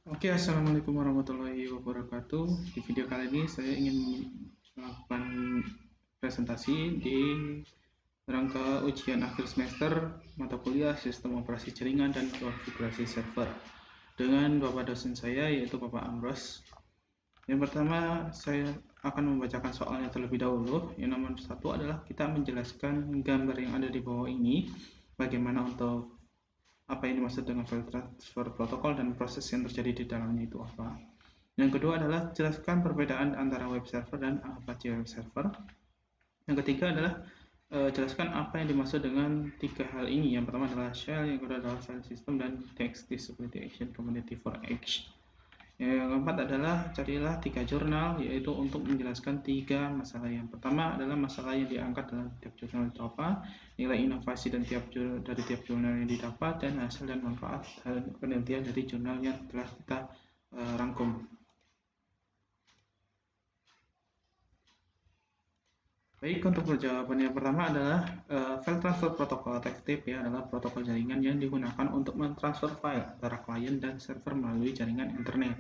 Oke, assalamualaikum warahmatullahi wabarakatuh. Di video kali ini saya ingin melakukan presentasi di rangka ujian akhir semester mata kuliah Sistem Operasi Jaringan dan Konfigurasi Server dengan Bapak dosen saya yaitu Bapak Amros. Yang pertama, saya akan membacakan soalnya terlebih dahulu. Yang nomor satu adalah kita menjelaskan gambar yang ada di bawah ini, bagaimana untuk apa yang dimaksud dengan file transfer protokol dan proses yang terjadi di dalamnya itu apa. Yang kedua adalah jelaskan perbedaan antara web server dan Apache Web Server. Yang ketiga adalah jelaskan apa yang dimaksud dengan tiga hal ini. Yang pertama adalah shell, yang kedua adalah file system, dan text disability action community for X. Yang keempat adalah carilah tiga jurnal, yaitu untuk menjelaskan tiga masalah. Yang pertama adalah masalah yang diangkat dalam tiap jurnal itu apa, nilai inovasi dan dari tiap jurnal yang didapat, dan hasil dan manfaat penelitian dari jurnal yang telah kita rangkum. Baik, untuk jawaban yang pertama adalah file transfer protocol atau FTP adalah protokol jaringan yang digunakan untuk mentransfer file antara klien dan server melalui jaringan internet.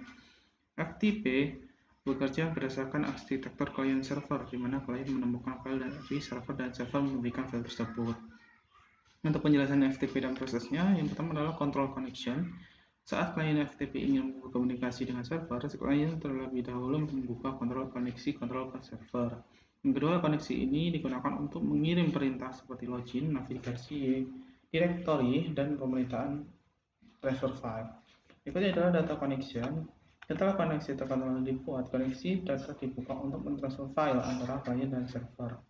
FTP bekerja berdasarkan arsitektur klien server, di mana klien menemukan file dari server dan server memberikan file tersebut. Untuk penjelasan FTP dan prosesnya, yang pertama adalah control connection. Saat klien FTP ingin berkomunikasi dengan server, klien terlebih dahulu membuka kontrol koneksi kontrol ke server. Yang kedua, koneksi ini digunakan untuk mengirim perintah seperti login, navigasi, directory, dan pemerintahan transfer file. Berikutnya adalah data connection. Setelah koneksi terkontrol dibuat, koneksi data dibuka untuk mentransfer file antara klien dan server.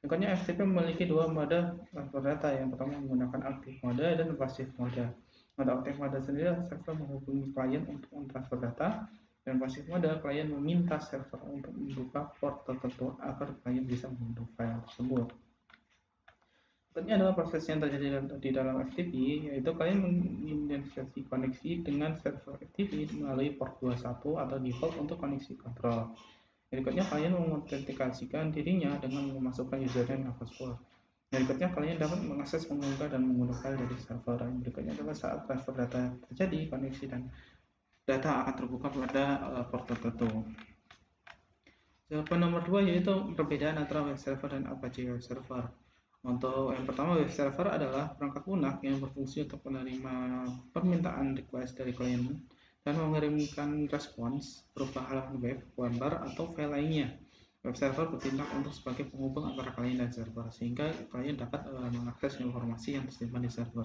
Berikutnya, FTP memiliki dua mode transfer data. Yang pertama menggunakan active mode dan passive mode. Mode active mode sendiri server menghubungi klien untuk mentransfer data, dan passive mode klien meminta server untuk membuka port tertentu agar klien bisa mengunduh file tersebut. Berikutnya adalah proses yang terjadi di dalam FTP, yaitu kalian mengidentifikasi koneksi dengan server FTP melalui port 21 atau default untuk koneksi kontrol. Berikutnya kalian mengautentikasikan dirinya dengan memasukkan username dan password. Berikutnya kalian dapat mengakses, mengunggah, dan mengunduh file dari server. Berikutnya adalah saat transfer data terjadi, koneksi dan data akan terbuka pada port tertentu. Jawaban nomor 2 yaitu perbedaan antara web server dan Apache Web Server. Untuk yang pertama, web server adalah perangkat lunak yang berfungsi untuk menerima permintaan request dari klien dan mengirimkan respons berupa halaman web, gambar, atau file lainnya. Web server bertindak untuk sebagai penghubung antara klien dan server, sehingga klien dapat mengakses informasi yang tersimpan di server.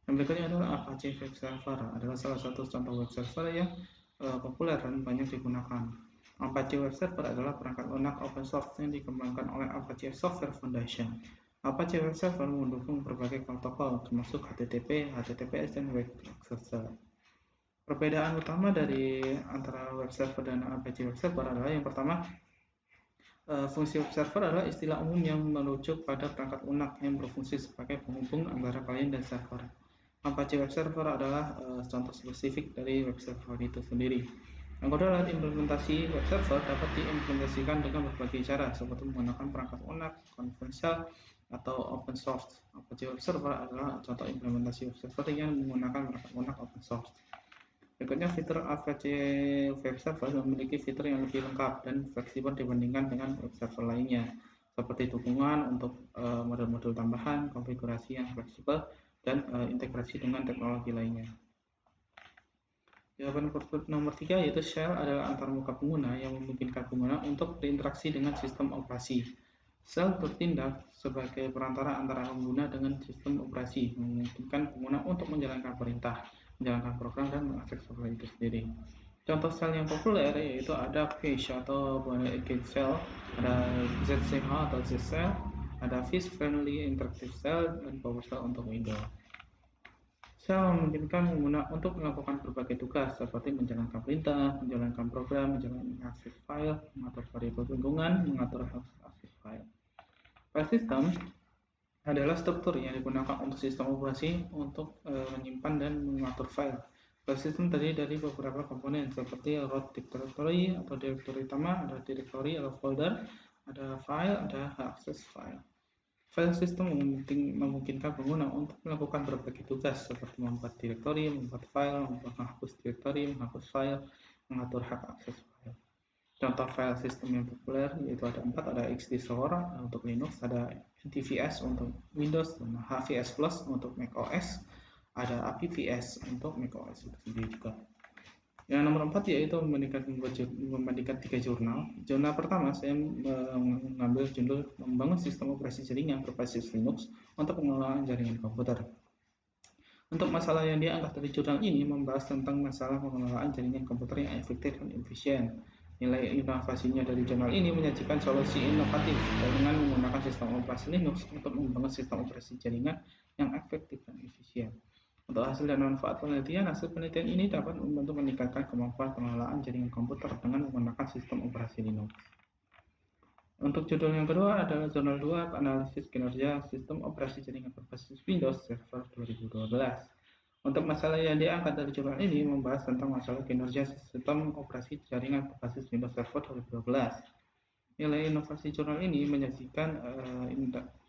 Yang berikutnya adalah Apache Web Server, adalah salah satu contoh web server yang populer dan banyak digunakan. Apache Web Server adalah perangkat lunak open source yang dikembangkan oleh Apache Software Foundation. Apache Web Server mendukung berbagai protokol, termasuk HTTP, HTTPS, dan Web Accessor. Perbedaan utama dari antara web server dan Apache Web Server adalah yang pertama, fungsi web server adalah istilah umum yang merujuk pada perangkat lunak yang berfungsi sebagai penghubung antara klien dan server. Apache Web Server adalah contoh spesifik dari web server itu sendiri. Yang kedua adalah implementasi web server dapat diimplementasikan dengan berbagai cara, seperti menggunakan perangkat lunak, konvensional, atau open source. Apache Web Server adalah contoh implementasi web server yang menggunakan perangkat lunak open source. Berikutnya, fitur Apache Web Server memiliki fitur yang lebih lengkap dan fleksibel dibandingkan dengan web server lainnya, seperti dukungan untuk modul-modul tambahan, konfigurasi yang fleksibel, dan integrasi dengan teknologi lainnya. Jawaban nomor 3 yaitu shell adalah antarmuka pengguna yang memungkinkan pengguna untuk berinteraksi dengan sistem operasi. Shell bertindak sebagai perantara antara pengguna dengan sistem operasi, memungkinkan pengguna untuk menjalankan perintah, menjalankan program, dan mengakses software itu sendiri. Contoh shell yang populer yaitu ada Fish atau Bonnet Shell, ada ZCH atau Zshell, ada Fish Friendly Interactive Shell, dan PowerShell untuk Windows. Shell memungkinkan pengguna untuk melakukan berbagai tugas seperti menjalankan perintah, menjalankan program, menjalankan akses file, mengatur variabel lingkungan, mengatur akses file. File system adalah struktur yang digunakan untuk sistem operasi untuk menyimpan dan mengatur file. File system terdiri dari beberapa komponen seperti root directory atau direktori utama, ada directory atau folder, ada file, ada akses file. File system memungkinkan pengguna untuk melakukan berbagai tugas seperti membuat direktori, membuat file, menghapus direktori, menghapus file, mengatur hak akses file. Contoh file system yang populer yaitu ada 4, ada XDistore untuk Linux, ada NTFS untuk Windows, dan HVS Plus untuk macOS, ada APVS untuk macOS itu sendiri juga. Yang nomor 4 yaitu membandingkan 3 jurnal. Jurnal pertama saya mengambil judul membangun sistem operasi jaringan berbasis Linux untuk pengelolaan jaringan komputer. Untuk masalah yang diangkat dari jurnal ini membahas tentang masalah pengelolaan jaringan komputer yang efektif dan efisien. Nilai inovasinya dari jurnal ini menyajikan solusi inovatif dengan menggunakan sistem operasi Linux untuk membangun sistem operasi jaringan yang efektif dan efisien. Untuk hasil dan manfaat penelitian, hasil penelitian ini dapat membantu meningkatkan kemampuan pengelolaan jaringan komputer dengan menggunakan sistem operasi Linux. Untuk judul yang kedua adalah Jurnal 2 Analisis Kinerja Sistem Operasi Jaringan Berbasis Windows Server 2012. Untuk masalah yang diangkat dari jurnal ini membahas tentang masalah kinerja sistem operasi jaringan berbasis Windows Server 2012. Nilai inovasi jurnal ini menyajikan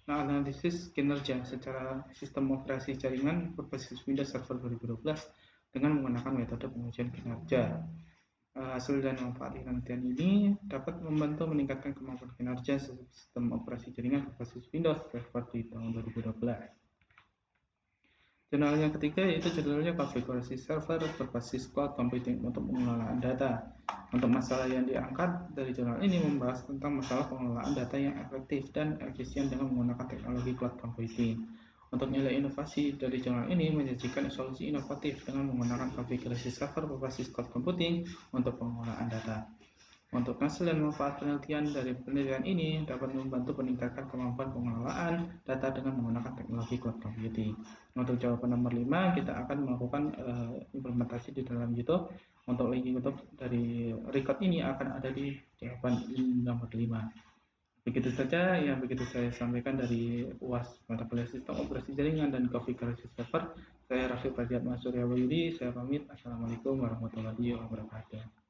analisis kinerja secara sistem operasi jaringan berbasis Windows Server 2012 dengan menggunakan metode pengujian kinerja. Hasil dan manfaat penelitian ini dapat membantu meningkatkan kemampuan kinerja sistem operasi jaringan berbasis Windows Server di tahun 2012. Jurnal yang ketiga yaitu judulnya konfigurasi server berbasis cloud computing untuk pengelolaan data. Untuk masalah yang diangkat dari jurnal ini membahas tentang masalah pengelolaan data yang efektif dan efisien dengan menggunakan teknologi cloud computing. Untuk nilai inovasi dari jurnal ini menyajikan solusi inovatif dengan menggunakan konfigurasi server berbasis cloud computing untuk pengelolaan data. Untuk hasil dan manfaat penelitian dari penelitian ini dapat membantu meningkatkan kemampuan pengelolaan data dengan menggunakan teknologi cloud computing. Untuk jawaban nomor 5, kita akan melakukan implementasi di dalam YouTube. Untuk link YouTube dari record ini akan ada di jawaban nomor 5. Begitu saja yang begitu saya sampaikan dari UAS mata kuliah sistem operasi jaringan dan konfigurasi server. Saya Raffi Pradyatma Surya Wahyudi, saya pamit. Assalamualaikum warahmatullahi wabarakatuh.